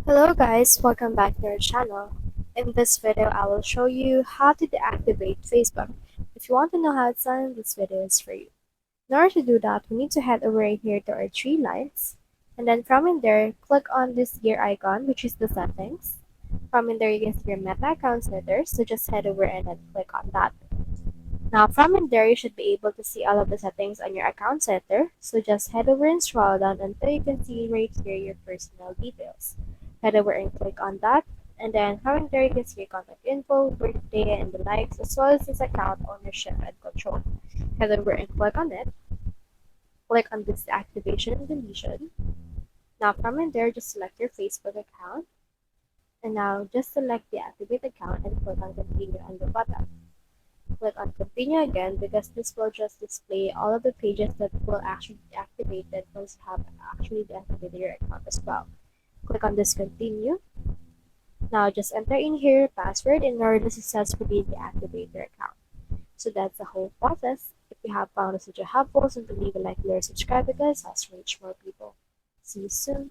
Hello guys, welcome back to our channel. In this video, I will show you how to deactivate Facebook. If you want to know how it's done, this video is for you. In order to do that, we need to head over here to our three lines. And then from in there, click on this gear icon, which is the settings. From in there, you can see your Meta account settings, so just head over and then click on that. Now from in there, you should be able to see all of the settings on your account setter. So just head over and scroll down until you can see right here your personal details. Head over and click on that. And then from in there, you can see your contact info, birthday, and the likes, as well as this account ownership and control. Head over and click on it. Click on this activation and deletion. Now from in there, just select your Facebook account. And now just select the activate account and click on continue on the button. Click on continue again because this will just display all of the pages that will actually be activated once you have actually deactivated your account as well. Click on this continue. Now just enter in here your password in order to successfully deactivate your account. So that's the whole process. If you have found this video helpful, simply leave a like, or subscribe because it helps reach more people. See you soon.